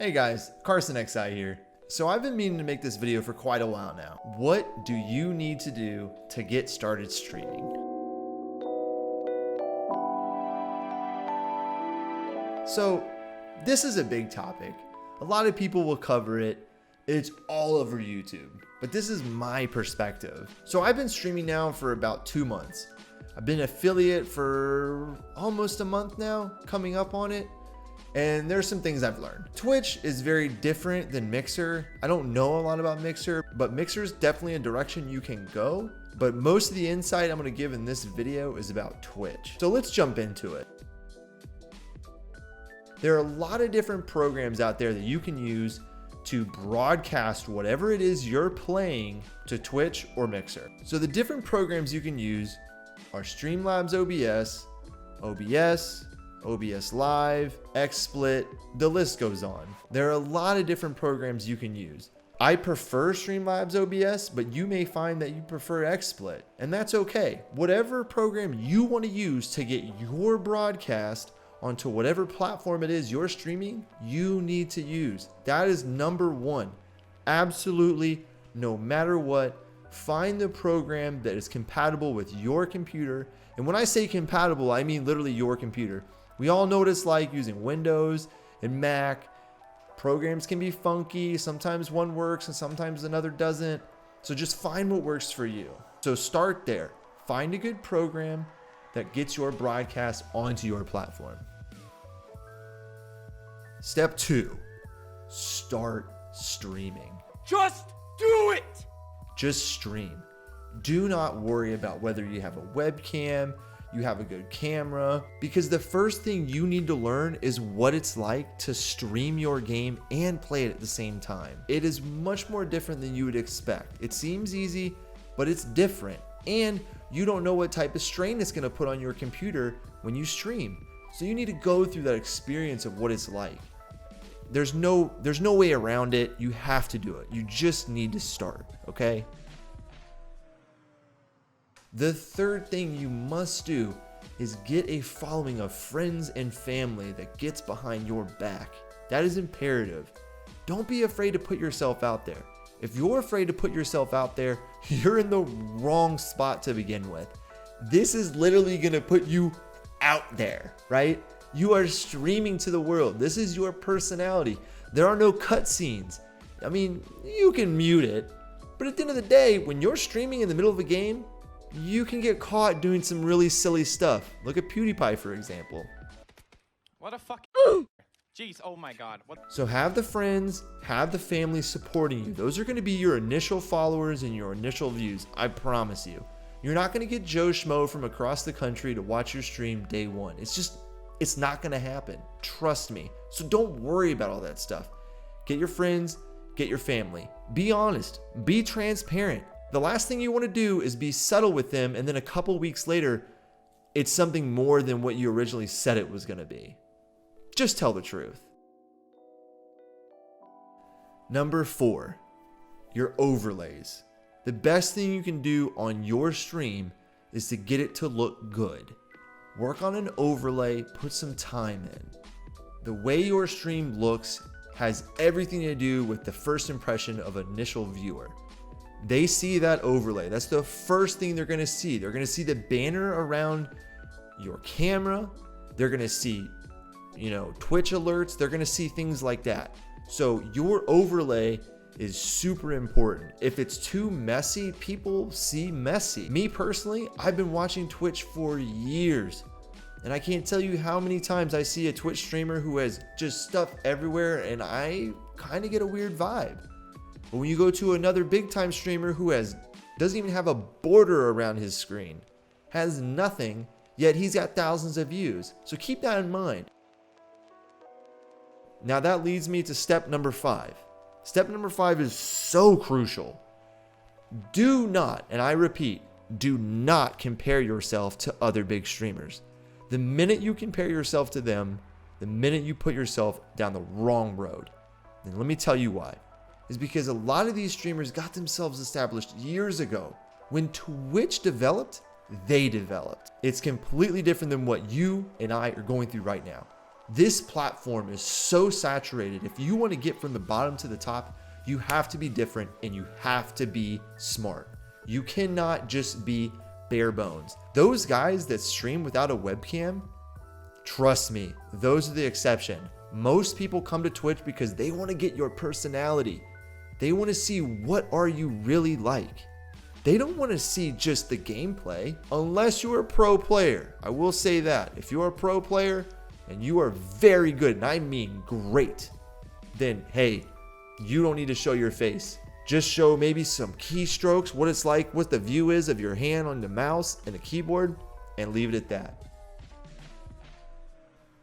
Hey guys, Carson XI here. So I've been meaning to make this video for quite a while now. What do you need to do to get started streaming? So this is a big topic. A lot of people will cover it. It's all over YouTube, but this is my perspective. So I've been streaming now for about 2 months. I've been affiliate for almost a month now, coming up on it. And there's some things I've learned. Twitch is very different than Mixer. I don't know a lot about Mixer, but Mixer is definitely a direction you can go. But most of the insight I'm gonna give in this video is about Twitch. So let's jump into it. There are a lot of different programs out there that you can use to broadcast whatever it is you're playing to Twitch or Mixer. So the different programs you can use are Streamlabs OBS, OBS Live, XSplit, the list goes on. There are a lot of different programs you can use. I prefer Streamlabs OBS, but you may find that you prefer XSplit, and that's okay. Whatever program you want to use to get your broadcast onto whatever platform it is you're streaming, you need to use. That is number one. Absolutely, no matter what, find the program that is compatible with your computer. And when I say compatible, I mean literally your computer. We all know what it's like using Windows and Mac. Programs can be funky. Sometimes one works and sometimes another doesn't. So just find what works for you. So start there. Find a good program that gets your broadcast onto your platform. Step 2, start streaming. Just do it! Just stream. Do not worry about whether you have a webcam, you have a good camera, because the first thing you need to learn is what it's like to stream your game and play it at the same time. It is much more different than you would expect. It seems easy, but it's different. And you don't know what type of strain it's gonna put on your computer when you stream. So you need to go through that experience of what it's like. There's no way around it. You have to do it. You just need to start, okay? The third thing you must do is get a following of friends and family that gets behind your back. That is imperative. Don't be afraid to put yourself out there. If you're afraid to put yourself out there, you're in the wrong spot to begin with. This is literally gonna put you out there, right? You are streaming to the world. This is your personality. There are no cutscenes. I mean, you can mute it, but at the end of the day, when you're streaming in the middle of a game, you can get caught doing some really silly stuff. Look at PewDiePie, for example. What a fuck. Jeez, oh my god. What? So have the friends, have the family supporting you. Those are going to be your initial followers and your initial views. I promise you. You're not going to get Joe Schmo from across the country to watch your stream day one. It's not going to happen. Trust me. So don't worry about all that stuff. Get your friends, get your family. Be honest. Be transparent. The last thing you want to do is be subtle with them, and then a couple weeks later, it's something more than what you originally said it was going to be. Just tell the truth. Number 4, your overlays. The best thing you can do on your stream is to get it to look good. Work on an overlay, put some time in. The way your stream looks has everything to do with the first impression of an initial viewer. They see that overlay. That's the first thing they're going to see. They're going to see the banner around your camera. They're going to see, Twitch alerts. They're going to see things like that. So your overlay is super important. If it's too messy, people see messy. Me personally, I've been watching Twitch for years, and I can't tell you how many times I see a Twitch streamer who has just stuff everywhere, and I kind of get a weird vibe. But when you go to another big time streamer who doesn't even have a border around his screen, has nothing, yet he's got thousands of views. So keep that in mind. Now that leads me to step number 5. Step number 5 is so crucial. Do not, and I repeat, do not compare yourself to other big streamers. The minute you compare yourself to them, the minute you put yourself down the wrong road. And let me tell you why. Is because a lot of these streamers got themselves established years ago. When Twitch developed, they developed. It's completely different than what you and I are going through right now. This platform is so saturated. If you want to get from the bottom to the top, you have to be different and you have to be smart. You cannot just be bare bones. Those guys that stream without a webcam, trust me, those are the exception. Most people come to Twitch because they want to get your personality. They want to see what are you really like. They don't want to see just the gameplay unless you're a pro player. I will say that. If you're a pro player and you are very good, and I mean great, then hey, you don't need to show your face. Just show maybe some keystrokes, what it's like, what the view is of your hand on the mouse and the keyboard, and leave it at that.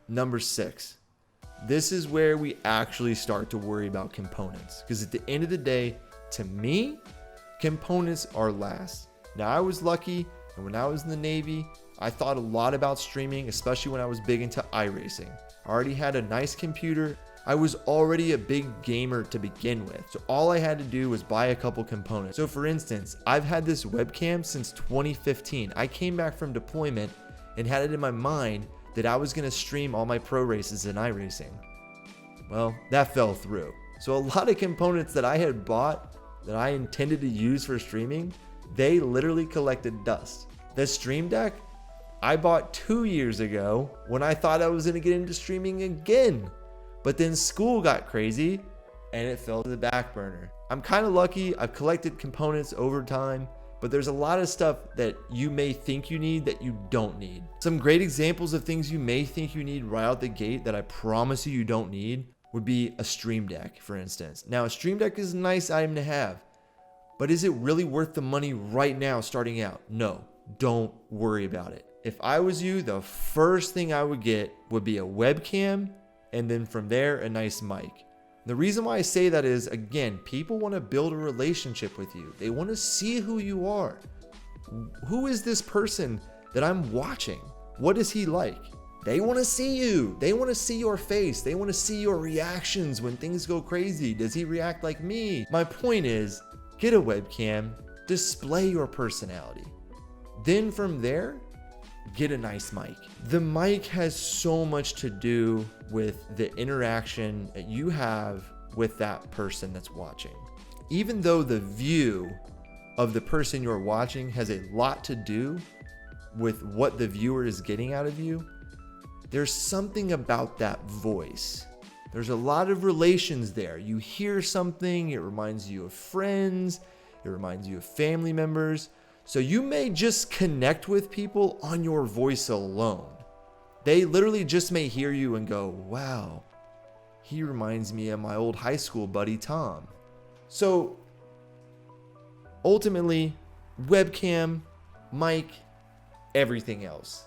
Number 6. This is where we actually start to worry about components. Because at the end of the day, to me, components are last. Now, I was lucky, and when I was in the Navy, I thought a lot about streaming, especially when I was big into iRacing. I already had a nice computer. I was already a big gamer to begin with. So all I had to do was buy a couple components. So for instance, I've had this webcam since 2015. I came back from deployment and had it in my mind that I was gonna stream all my pro races in iRacing. Well, that fell through. So a lot of components that I had bought that I intended to use for streaming, they literally collected dust. The Stream Deck, I bought 2 years ago when I thought I was gonna get into streaming again. But then school got crazy and it fell to the back burner. I'm kind of lucky. I've collected components over time, but there's a lot of stuff that you may think you need that you don't need. Some great examples of things you may think you need right out the gate that I promise you don't need would be a Stream Deck, for instance. Now, a Stream Deck is a nice item to have, but is it really worth the money right now starting out? No, don't worry about it. If I was you, the first thing I would get would be a webcam, and then from there, a nice mic. The reason why I say that is, again, people want to build a relationship with you. They want to see who you are. Who is this person that I'm watching? What is he like? They want to see you. They want to see your face. They want to see your reactions when things go crazy. Does he react like me? My point is, get a webcam, display your personality. Then from there, get a nice mic. The mic has so much to do with the interaction that you have with that person that's watching. Even though the view of the person you're watching has a lot to do with what the viewer is getting out of you, there's something about that voice. There's a lot of relations there. You hear something, it reminds you of friends, it reminds you of family members. So you may just connect with people on your voice alone. They literally just may hear you and go, wow, he reminds me of my old high school buddy, Tom. So ultimately, webcam, mic, everything else.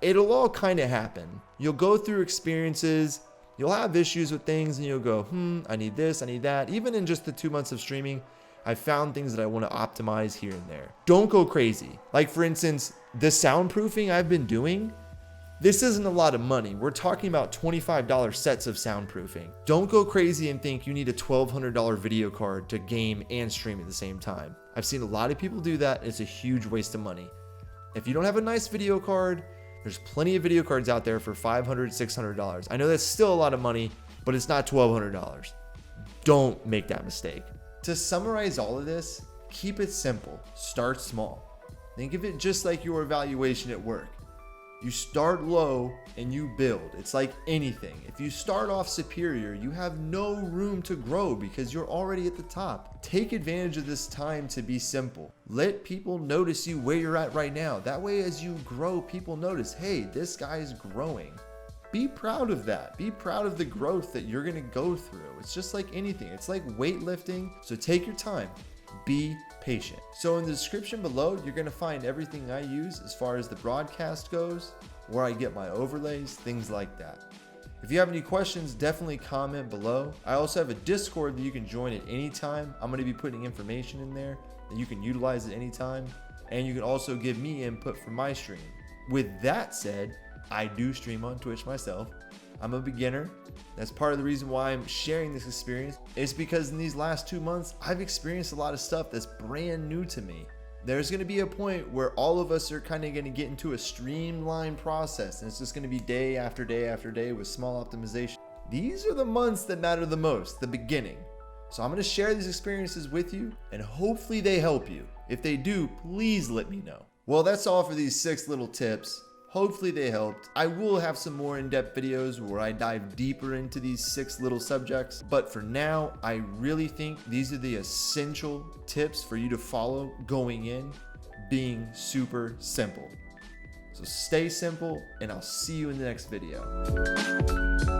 It'll all kind of happen. You'll go through experiences, you'll have issues with things, and you'll go, I need this, I need that. Even in just the 2 months of streaming, I found things that I want to optimize here and there. Don't go crazy. Like for instance, the soundproofing I've been doing, this isn't a lot of money. We're talking about $25 sets of soundproofing. Don't go crazy and think you need a $1,200 video card to game and stream at the same time. I've seen a lot of people do that. It's a huge waste of money. If you don't have a nice video card, there's plenty of video cards out there for $500, $600. I know that's still a lot of money, but it's not $1,200. Don't make that mistake. To summarize all of this, keep it simple. Start small. Think of it just like your evaluation at work. You start low and you build. It's like anything. If you start off superior, you have no room to grow because you're already at the top. Take advantage of this time to be simple. Let people notice you where you're at right now. That way, as you grow, people notice, hey, this guy's growing. Be proud of that. Be proud of the growth that you're gonna go through. It's just like anything. It's like weightlifting. So take your time. Be patient. So in the description below, you're gonna find everything I use as far as the broadcast goes, where I get my overlays, things like that. If you have any questions, definitely comment below. I also have a Discord that you can join at any time. I'm gonna be putting information in there that you can utilize at any time. And you can also give me input for my stream. With that said, I do stream on Twitch myself. I'm a beginner. That's part of the reason why I'm sharing this experience. It's because in these last 2 months, I've experienced a lot of stuff that's brand new to me. There's going to be a point where all of us are kind of going to get into a streamlined process, and it's just going to be day after day after day with small optimization. These are the months that matter the most, the beginning. So I'm going to share these experiences with you, and hopefully they help you. If they do, please let me know. Well, that's all for these 6 little tips. Hopefully they helped. I will have some more in-depth videos where I dive deeper into these 6 little subjects. But for now, I really think these are the essential tips for you to follow going in, being super simple. So stay simple, and I'll see you in the next video.